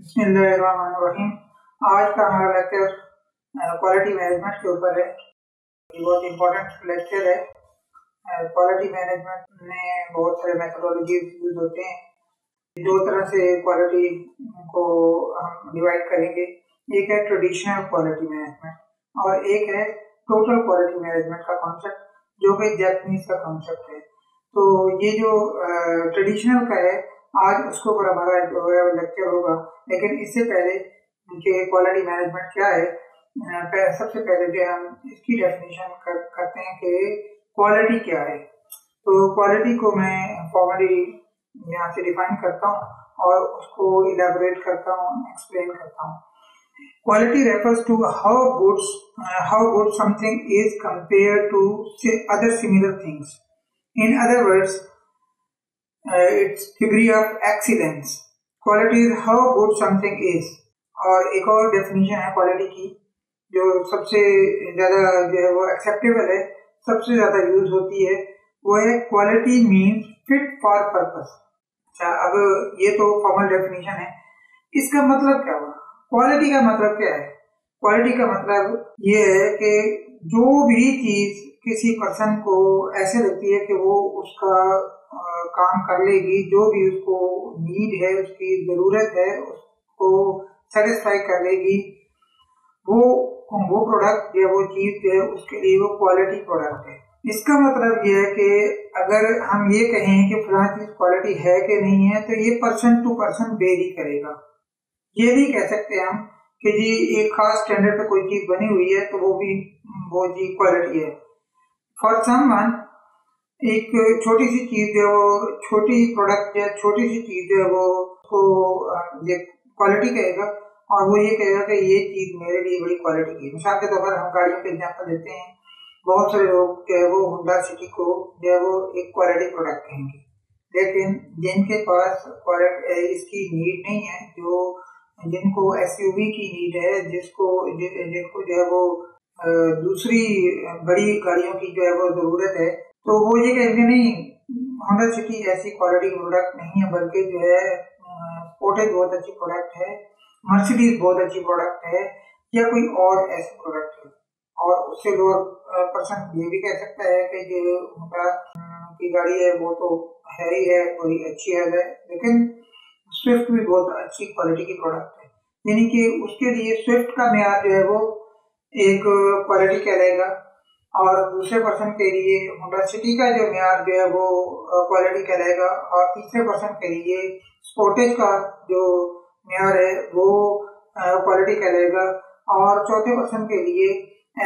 बिस्मिल्लाहिर्रहमानिर्रहीम। आज का हमारा लेक्चर क्वालिटी मैनेजमेंट के ऊपर है। ये बहुत इम्पोर्टेंट लेक्चर है। क्वालिटी मैनेजमेंट में बहुत सारे मेथोडोलॉजीज यूज होते हैं। दो तरह से क्वालिटी को हम डिवाइड करेंगे। एक है ट्रेडिशनल क्वालिटी मैनेजमेंट और एक है टोटल क्वालिटी मैनेजमेंट का कॉन्सेप्ट, जो कि जापानीज का कॉन्सेप्ट है। तो ये जो ट्रेडिशनल का है, आज उसके ऊपर हमारा जो है लेक्चर होगा। लेकिन इससे पहले कि क्वालिटी मैनेजमेंट क्या है, सबसे पहले जो हम इसकी डेफिनेशन करते हैं कि क्वालिटी क्या है। तो क्वालिटी को मैं फॉर्मली यहाँ से डिफाइन करता हूँ और उसको इलेबोरेट करता हूँ, एक्सप्लेन करता हूँ। Quality refers to how good something is compared to other similar things. In other words, its degree of excellence. Quality is how good something is. और एक और डेफिनेशन है क्वालिटी की, जो सबसे ज़्यादा जो है वो एक्सेप्टेबल है, सबसे ज़्यादा यूज होती है, वो है quality means fit for purpose. अच्छा, अब ये तो फॉर्मल डेफिनेशन है। इसका मतलब क्या हुआ? क्वालिटी का मतलब क्या है? क्वालिटी का मतलब ये है कि जो भी चीज किसी पर्सन को ऐसे लगती है कि वो उसका काम कर लेगी, जो भी उसको नीड है, उसकी जरूरत है, उसको सेटिस्फाई कर लेगी, वो प्रोडक्ट या वो चीज जो है उसके लिए वो क्वालिटी प्रोडक्ट है। इसका मतलब ये है कि अगर हम ये कहें कि फलां चीज क्वालिटी है कि नहीं है, तो ये पर्सन टू पर्सन वेरी करेगा। ये नहीं कह सकते हम कि जी एक खास स्टैंडर्ड पे कोई चीज बनी हुई है तो वो जी क्वालिटी है। फॉर समवन एक छोटी सी चीज जो छोटी प्रोडक्ट या छोटी सी चीज जो है वो ये क्वालिटी कहेगा, और वो ये कहेगा कि ये चीज मेरे लिए बड़ी क्वालिटी की है। मिसाल के तौर पर हम गाड़ियों के एग्जाम्पल देते हैं। बहुत सारे लोग जो है वो होंडा सिटी को जो है वो एक क्वालिटी प्रोडक्ट कहेंगे, लेकिन जिनके पास इसकी नीड नहीं है, जिनको एसयूवी की नीड है, जिनको जो है वो दूसरी बड़ी गाड़ियों की जो है वो जरूरत है, तो वो ये कहेंगे नहीं, होंडा सिटी ऐसी क्वालिटी प्रोडक्ट नहीं है, बल्कि जो है स्पोर्टेज बहुत अच्छी प्रोडक्ट है, मर्सिडीज बहुत अच्छी प्रोडक्ट है, या कोई और ऐसी प्रोडक्ट है। और उससे लोअर पर्सन ये भी कह सकता है कि जो होंडा की गाड़ी है वो तो है ही है, बड़ी अच्छी है, लेकिन स्विफ्ट भी बहुत अच्छी क्वालिटी की प्रोडक्ट है। यानी कि उसके लिए स्विफ्ट का मेयार जो है वो एक क्वालिटी कहलाएगा, और दूसरे पर्सन के लिए होंडा सिटी का जो मेयार जो है वो क्वालिटी कहलाएगा, और तीसरे पर्सन के लिए स्पोर्टेज का जो मेयार है वो क्वालिटी कहलाएगा, और चौथे पर्सन के लिए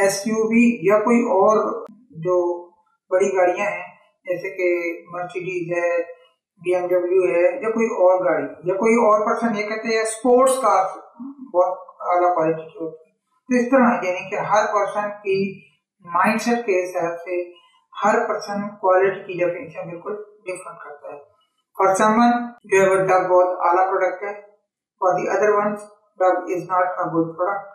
एसयूवी या कोई और जो बड़ी गाड़ियां हैं, जैसे कि मर्सिडीज है, BMW है, या कोई और गाड़ी, या कोई और पर्सन ये कहते हैं स्पोर्ट्स कार बहुत आला क्वालिटी की होती है। तो इस तरह यानी कि हर पर्सन की माइंडसेट के हिसाब से हर पर्सन क्वालिटी की डेफिनेशन बिल्कुल डिफरेंट करता है। फॉर समवन जो है वो डव बहुत आला प्रोडक्ट है, for the other ones Dove is not a good product.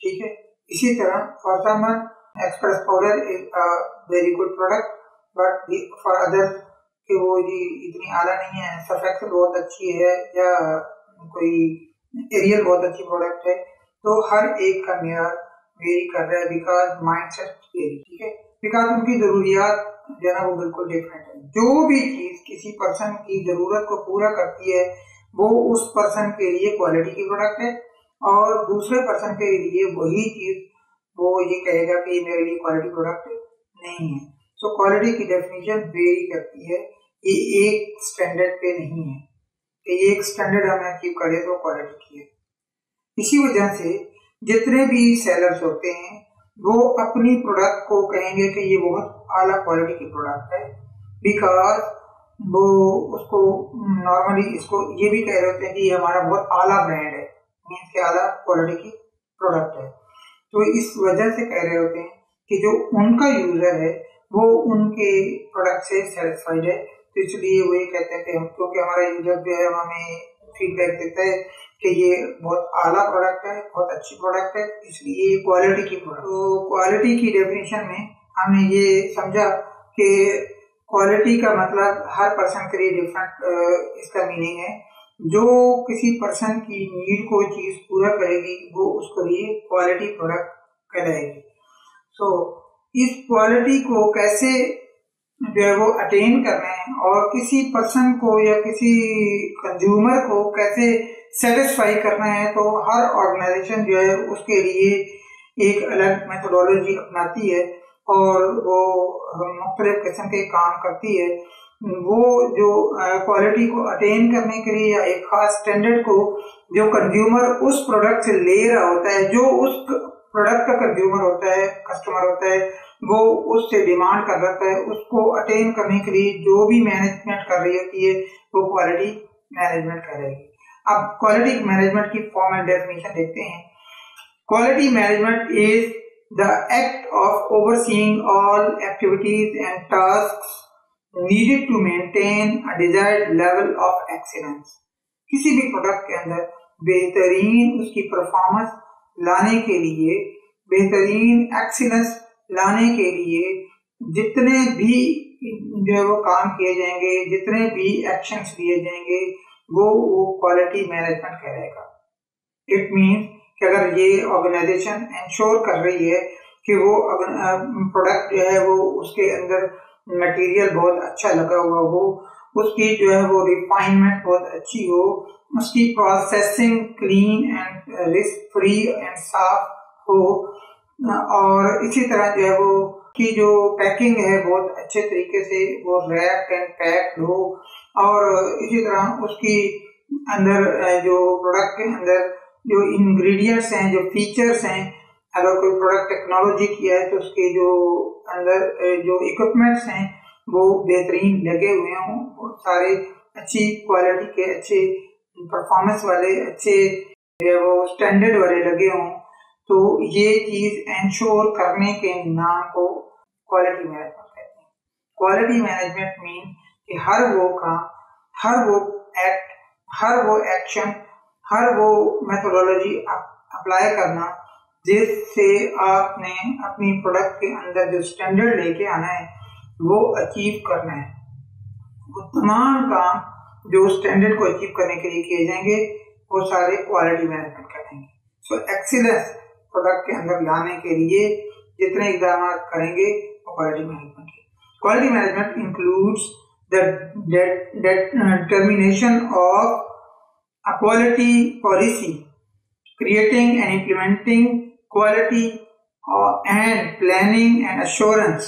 ठीक है, इसी तरह for someone express powder is a very good product, but for other कि वो जी इतनी आला नहीं है, सफेक्सल बहुत अच्छी है, या कोई एरियल बहुत अच्छी प्रोडक्ट है। तो हर एक का मेयार वेरी कर रहा है, बिकॉज माइंडसेट वेरी। ठीक है, बिकॉज उनकी जरूरियात जो है ना वो बिल्कुल डिफरेंट है। जो भी चीज किसी पर्सन की जरूरत को पूरा करती है वो उस पर्सन के लिए क्वालिटी की प्रोडक्ट है, और दूसरे पर्सन के लिए वही चीज वो ये कहेगा कि ये मेरे लिए क्वालिटी प्रोडक्ट नहीं है। तो क्वालिटी की डेफिनेशन वेरी करती है, ये एक स्टैंडर्ड पे नहीं है कि एक स्टैंडर्ड हमें अचीव करे तो क्वालिटी की है। इसी वजह से जितने भी सेलर्स होते हैं वो अपनी प्रोडक्ट को कहेंगे कि ये बहुत आला क्वालिटी की प्रोडक्ट है, बिकॉज वो उसको नॉर्मली इसको ये भी कह रहे होते हैं कि ये हमारा बहुत आला ब्रांड है, मीन्स के आला क्वालिटी की प्रोडक्ट है। तो इस वजह से कह रहे होते हैं कि जो उनका यूजर है वो उनके प्रोडक्ट से सेटिस्फाइड है, तो इसलिए वो ये कहते हैं कि हम, क्योंकि हमारा यूजर जो है हमें फीडबैक देता है कि ये बहुत आला प्रोडक्ट है, बहुत अच्छी प्रोडक्ट है, इसलिए क्वालिटी की प्रोडक्ट। तो क्वालिटी की डेफिनेशन में हमने ये समझा कि क्वालिटी का मतलब हर पर्सन के लिए डिफरेंट इसका मीनिंग है। जो किसी पर्सन की नीड को चीज पूरा करेगी वो उसके लिए क्वालिटी प्रोडक्ट कहलाएगी। सो इस क्वालिटी को कैसे जो है वो अटेन करना है और किसी पर्सन को या किसी कंज्यूमर को कैसे सेटिस्फाई करना है, तो हर ऑर्गेनाइजेशन जो है उसके लिए एक अलग मेथोडोलॉजी अपनाती है और वो मुख्तलिफ किस्म के काम करती है। वो जो क्वालिटी को अटेन करने के लिए या एक खास स्टैंडर्ड को जो कंज्यूमर उस प्रोडक्ट से ले रहा होता है, जो उस प्रोडक्ट का कंज्यूमर होता है, कस्टमर होता है, वो उससे डिमांड कर रहा है, उसको अटेन करने के लिए जो भी मैनेजमेंट कर रही होती है वो क्वालिटी मैनेजमेंट करेगी। अब क्वालिटी मैनेजमेंट की फॉर्म एंड डेफिनेशन देखते हैं। Quality management is the act of overseeing all activities and tasks needed to maintain a desired level of excellence। किसी भी प्रोडक्ट के अंदर बेहतरीन उसकी परफॉर्मेंस लाने के लिए, बेहतरीन एक्सीलेंस लाने के लिए जितने भी जो है वो काम किए जाएंगे, जितने भी एक्शंस लिए जाएंगे, वो क्वालिटी मैनेजमेंट कहलाएगा। इट मीन्स कि अगर ये ऑर्गेनाइजेशन इंश्योर कर रही है कि वो प्रोडक्ट जो है वो उसके अंदर मटेरियल बहुत अच्छा लगा हुआ हो, उसकी जो है वो रिफाइनमेंट बहुत अच्छी हो, उसकी processing clean and risk free and साफ हो, और इसी तरह जो है वो की जो पैकिंग है बहुत अच्छे तरीके से वो रैप्ड एंड पैक्ड हो, और इसी तरह उसकी अंदर जो प्रोडक्ट के अंदर जो इंग्रेडिएंट्स हैं, जो फीचर्स हैं, अगर कोई प्रोडक्ट टेक्नोलॉजी किया है तो उसके जो अंदर जो इक्विपमेंट्स हैं वो बेहतरीन लगे हुए हों, बहुत सारे अच्छी क्वालिटी के, अच्छे परफॉर्मेंस वाले, अच्छे वो स्टैंडर्ड वाले लगे हों, तो ये चीज इंश्योर करने के नाम को क्वालिटी मैनेजमेंट कहते हैं। क्वालिटी मैनेजमेंट मीन कि हर वो काम, हर वो एक्ट, हर वो एक्शन, हर वो मेथोडोलॉजी अप्लाई करना जिससे आपने अपनी प्रोडक्ट के अंदर जो स्टैंडर्ड लेके आना है वो अचीव करना है। वो तमाम काम जो स्टैंडर्ड को अचीव करने के लिए किए जाएंगे वो सारे क्वालिटी मैनेजमेंट कहलाएंगे। सो एक्सीलेंस प्रोडक्ट के अंदर लाने के लिए जितने इक़दाम करेंगे वो क्वालिटी मैनेजमेंट है। Quality management includes the determination of a quality policy, creating and implementing quality and planning and assurance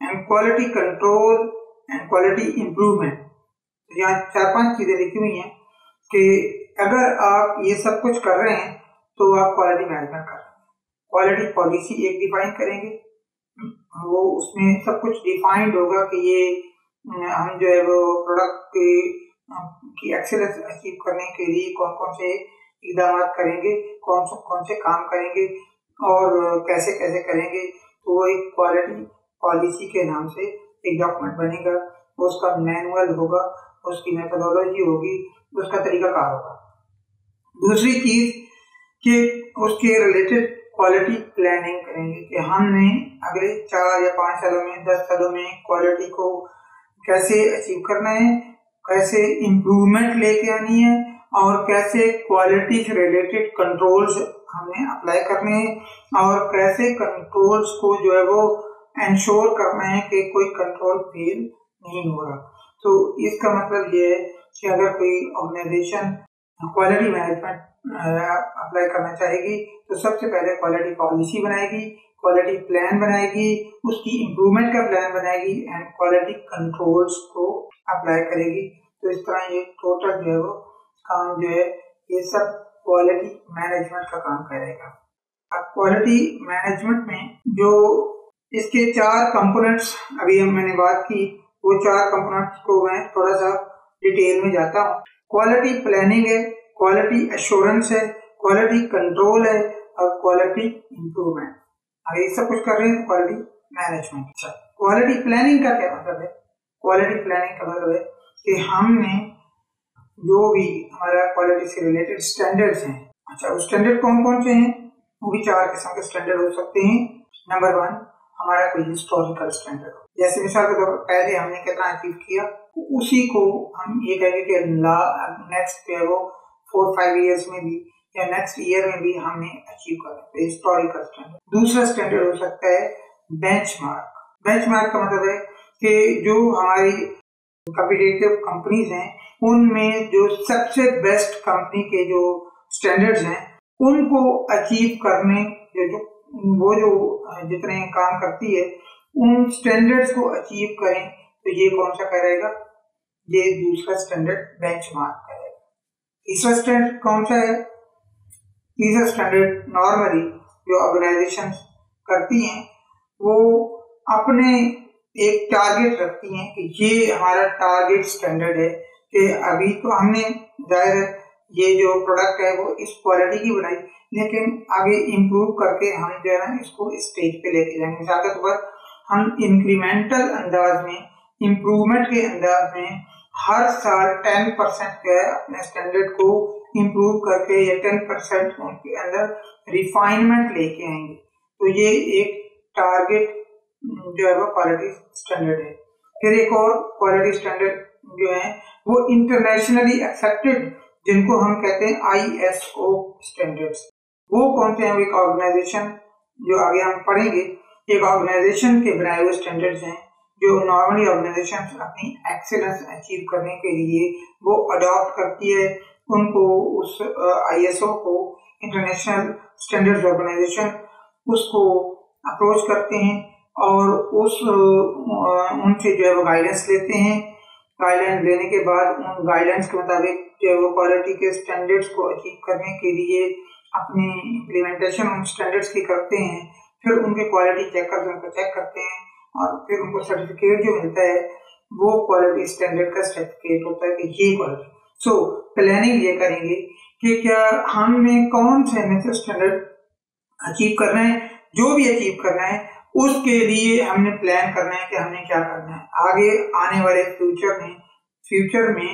and quality control and quality improvement। यहाँ 4-5 चीजें लिखी हुई हैं कि अगर आप ये सब कुछ कर रहे हैं तो आप क्वालिटी मैनेजमेंट कर रहे हैं। क्वालिटी पॉलिसी एक डिफाइन करेंगे, वो उसमें सब कुछ डिफाइंड होगा कि ये हम जो है वो प्रोडक्ट की एक्सीलेंस अचीव करने के लिए कौन कौन से इक़दाम करेंगे, कौन से काम करेंगे और कैसे कैसे करेंगे। तो वो एक क्वालिटी पॉलिसी के नाम से एक डॉक्यूमेंट बनेगा, उसका मैनुअल होगा, उसकी मेथोडोलॉजी होगी, उसका तरीकाकार होगा। दूसरी चीज कि उसके रिलेटेड क्वालिटी प्लानिंग करेंगे कि हमने अगले 4 या 5 सालों में, 10 सालों में क्वालिटी को कैसे अचीव करना है, कैसे इम्प्रूवमेंट लेके आनी है और कैसे क्वालिटी से रिलेटेड कंट्रोल्स हमने अप्लाई करने हैं और कैसे कंट्रोल्स को जो है वो इंश्योर करना है कि कोई कंट्रोल फेल नहीं हो रहा। तो इसका मतलब ये है कि अगर कोई ऑर्गेनाइजेशन क्वालिटी मैनेजमेंट अप्लाई करना चाहेगी तो सबसे पहले क्वालिटी पॉलिसी बनाएगी, क्वालिटी प्लान बनाएगी, उसकी इम्प्रूवमेंट का प्लान बनाएगी एंड क्वालिटी कंट्रोल्स को अप्लाई करेगी। तो इस तरह ये टोटल जो है वो काम जो है ये सब क्वालिटी मैनेजमेंट का काम करेगा। अब क्वालिटी मैनेजमेंट में जो इसके 4 कंपोनेंट्स अभी मैंने बात की, वो 4 कंपोनेंट्स को मैं थोड़ा सा डिटेल में जाता हूँ। क्वालिटी प्लानिंग है, क्वालिटी एश्योरेंस है, क्वालिटी कंट्रोल है और क्वालिटी इम्प्रूवमेंट। अगर ये सब कुछ कर रहे हैं तो क्वालिटी मैनेजमेंट। अच्छा, क्वालिटी प्लानिंग का क्या मतलब है? क्वालिटी प्लानिंग का मतलब है कि हमने जो भी हमारा क्वालिटी से रिलेटेड स्टैंडर्ड्स हैं, अच्छा वो स्टैंडर्ड कौन कौन से हैं? वो भी 4 किस्म के स्टैंडर्ड हो सकते हैं। नंबर 1 हमारा कोई हिस्टोरिकल स्टैंडर्ड, जैसे मिसाल के तौर पर पहले हमने कितना अचीव किया, उसी को हम ये कहेंगे कि नेक्स्ट जो है वो 4-5 ईयर्स में भी या नेक्स्ट ईयर में भी हमने अचीव करा। तो हिस्टोरिकल स्टैंडर्ड। दूसरा स्टैंडर्ड हो सकता है बेंचमार्क। बेंचमार्क का मतलब है कि जो हमारी कॉम्पिटिटिव कंपनीज हैं उनमें जो सबसे बेस्ट कंपनी के जो स्टैंडर्ड्स हैं उनको अचीव करने जो जितने काम करती है उन स्टैंडर्ड्स को अचीव करें, तो ये कौन सा करेगा? ये दूसरा स्टैंडर्ड बेंचमार्क करेगा। तीसरा स्टैंडर्ड कौन सा है? तीसरा स्टैंडर्ड नॉर्मली जो ऑर्गेनाइजेशन करती हैं वो अपने एक टारगेट रखती हैं कि ये हमारा टारगेट स्टैंडर्ड है कि अभी तो हमने जाहिर है ये जो प्रोडक्ट है वो इस क्वालिटी की बनाई, लेकिन आगे इम्प्रूव करके हम जो है इसको स्टेज पे लेके जाएंगे। मिसाल के तौर पर हम इंक्रीमेंटल अंदाज में, इम्प्रूवमेंट के अंदाज में हर साल 10% जो है अपने स्टैंडर्ड को इम्प्रूव करके या 10% उनके अंदर रिफाइनमेंट लेके आएंगे। तो ये एक टारगेट जो है वो क्वालिटी स्टैंडर्ड है। फिर एक और क्वालिटी स्टैंडर्ड जो है वो इंटरनेशनली एक्सेप्टेड, जिनको हम कहते हैं ISO स्टैंडर्ड्स। वो कौन से हैं? एक ऑर्गेनाइजेशन जो आगे हम पढ़ेंगे, एक ऑर्गेनाइजेशन के बनाए हुए स्टैंडर्ड्स हैं जो नॉर्मली ऑर्गेनाइजेशन अपनी एक्सीलेंस अचीव करने के लिए वो अडॉप्ट करती है। उनको उस ISO को, इंटरनेशनल स्टैंडर्ड्स ऑर्गेनाइजेशन, उसको अप्रोच करते हैं और उनसे जो है वो गाइडेंस लेते हैं। गाइडेंस लेने के बाद उन गाइडेंस के मुताबिक जो है वो क्वालिटी के स्टैंडर्ड्स को अचीव करने के लिए अपनी इम्प्लीमेंटेशन उन स्टैंडर्ड्स की करते हैं। फिर उनके क्वालिटी चेकर्स उनको चेक करते हैं और फिर उनको सर्टिफिकेट जो मिलता है वो क्वालिटी स्टैंडर्ड का सर्टिफिकेट होता है कि ये क्वालिटी। सो प्लानिंग ये करेंगे कि क्या हमें कौन से स्टैंडर्ड अचीव करना है, जो भी अचीव करना है उसके लिए हमने प्लान करना है कि हमने क्या करना है। आगे आने वाले फ्यूचर में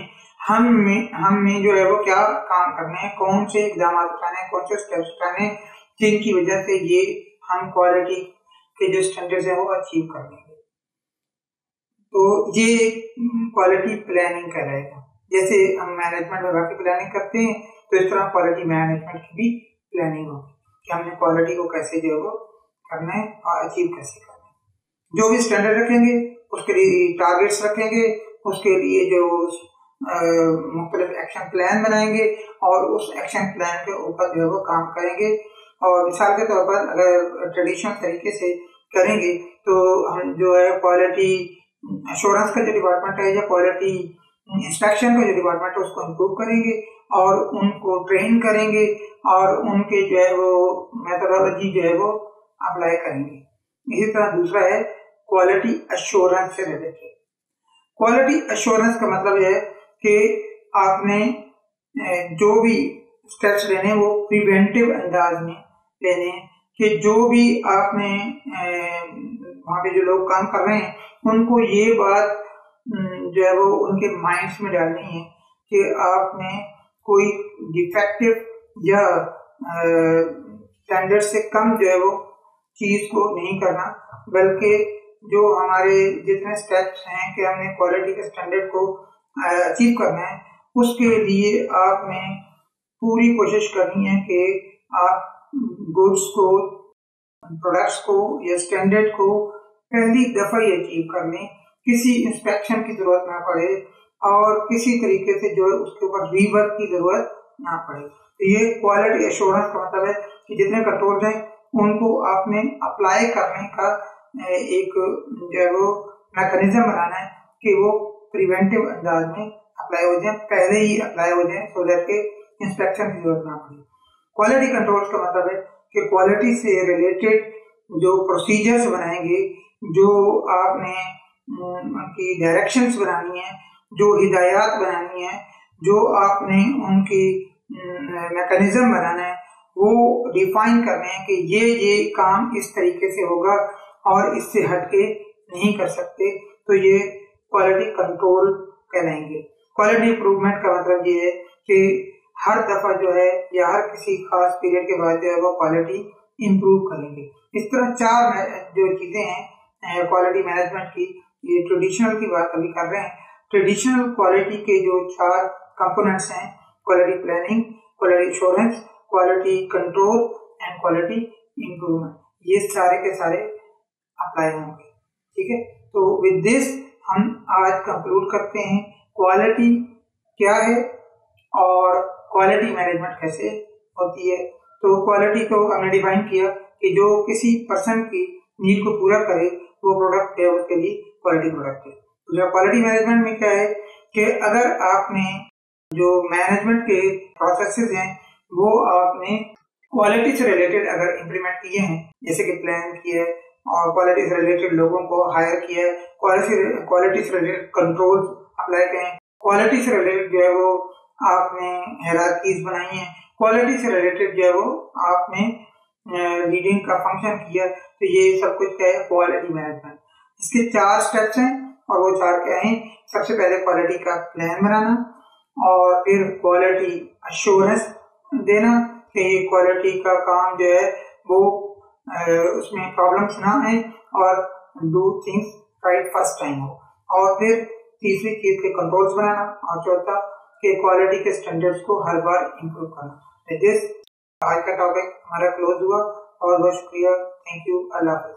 हमें जो है वो क्या काम करना है, कौन से इक़दाम उठाने हैं, कौन से स्टेप्स उठाने हैं, जिनकी वजह से ये हम क्वालिटी के जो स्टैंडर्ड्स हैं वो अचीव कर लेंगे। तो ये क्वालिटी प्लानिंग कहलाएगा। जैसे हम मैनेजमेंट विभाग की प्लानिंग करते हैं तो इस तरह क्वालिटी मैनेजमेंट की भी प्लानिंग होगी कि हमने क्वालिटी को कैसे जो है वो करना है और अचीव कैसे करना है। जो भी स्टैंडर्ड रखेंगे उसके लिए टारगेट्स रखेंगे, उसके लिए जो मुख्तलिफ एक्शन प्लान बनाएंगे और उस एक्शन प्लान के ऊपर जो है वो काम करेंगे। और मिसाल के तौर पर अगर ट्रेडिशनल तरीके से करेंगे तो हम जो है क्वालिटी एश्योरेंस का जो डिपार्टमेंट है या क्वालिटी इंस्पेक्शन का जो डिपार्टमेंट है उसको इम्प्रूव करेंगे और उनको ट्रेन करेंगे और उनके जो है वो मेथोडोलॉजी जो है वो अप्लाई करेंगे। इसी तरह दूसरा है क्वालिटी एश्योरेंस से रिलेटेड। क्वालिटी एश्योरेंस का मतलब है कि आपने जो भी स्टेप्स लेने वो प्रिवेंटिव अंदाज में लेने हैं कि जो भी आपने वहाँ पे जो लोग काम कर रहे हैं उनको ये बात जो है वो उनके माइंड्स में डालनी है कि आपने कोई डिफेक्टिव या स्टैंडर्ड से कम जो है वो चीज को नहीं करना, बल्कि जो हमारे जितने स्टेप्स हैं कि हमने क्वालिटी के स्टैंडर्ड को अचीव करना है उसके लिए आपने पूरी कोशिश करनी है कि आप गुड्स को, प्रोडक्ट्स को या स्टैंडर्ड को पहली दफा ही अचीव कर लें, किसी इंस्पेक्शन की जरूरत ना पड़े और किसी तरीके से जो है उसके ऊपर रीवर्क की जरूरत ना पड़े। तो ये क्वालिटी एश्योरेंस का मतलब है कि जितने कंट्रोल्स हैं उनको आपने अप्लाई करने का एक जो है वो मैकेनिज्म बनाना है कि वो प्रिवेंटिव अंदाज में अप्लाई हो जाए, पहले ही अप्लाई हो जाए, सो दैट के इंस्पेक्शन की जरूरत ना पड़े। क्वालिटी कंट्रोल्स का मतलब है कि क्वालिटी से रिलेटेड जो प्रोसीजर्स बनाएंगे, जो आपने उनकी डायरेक्शंस बनानी है, जो हिदायत बनानी है, जो आपने उनकी मैकेनिज्म बनाना है, वो डिफाइन करने हैं कि ये काम इस तरीके से होगा और इससे हटके नहीं कर सकते, तो ये क्वालिटी कंट्रोल कहलाएंगे। क्वालिटी इंप्रूवमेंट का मतलब ये है कि हर दफा जो है या हर किसी खास पीरियड के बाद जो है वो क्वालिटी इंप्रूव करेंगे। इस तरह चार जो चीजें हैं क्वालिटी मैनेजमेंट की, ये ट्रेडिशनल की बात अभी कर रहे हैं, ट्रेडिशनल क्वालिटी के जो 4 कंपोनेंट्स हैं, quality planning, quality assurance, quality control and quality improvement, ये सारे के सारे अप्लाई होंगे। ठीक है, तो विद दिस हम आज कंक्लूड करते हैं क्वालिटी क्या है और क्वालिटी मैनेजमेंट कैसे होती है। तो क्वालिटी को हमने डिफाइन किया कि जो किसी पर्सन की नीड को पूरा करे वो प्रोडक्ट है, उसके लिए क्वालिटी प्रोडक्ट है। तो क्वालिटी मैनेजमेंट में क्या है कि अगर आपने जो मैनेजमेंट के प्रोसेसेस हैं वो आपने क्वालिटी से रिलेटेड अगर इम्प्लीमेंट किए हैं, जैसे कि प्लान किया है और क्वालिटी से रिलेटेड लोगों को हायर किया है, क्वालिटी से रिलेटेड कंट्रोल अप्लाई किए हैं, क्वालिटी से रिलेटेड जो है वो आपने हायरार्कीज बनाई हैं, क्वालिटी से रिलेटेड जो है वो आपने लीडिंग का फंक्शन किया, तो ये सब कुछ क्या है, क्वालिटी मैनेजमेंट। इसके 4 स्टेप्स हैं और वो 4 क्या हैं। सबसे पहले क्वालिटी का प्लान बनाना और फिर क्वालिटी एश्योरेंस देना कि क्वालिटी का काम जो है वो उसमें प्रॉब्लम्स ना आए और do things right first time हो, और फिर तीसरी चीज के कंट्रोल्स बनाना, और चौथा कि क्वालिटी के स्टैंडर्ड्स को हर बार इंप्रूव करना। दिस आज का टॉपिक हमारा क्लोज हुआ। और बहुत शुक्रिया, थैंक यू, अल्लाह हाफ़िज़।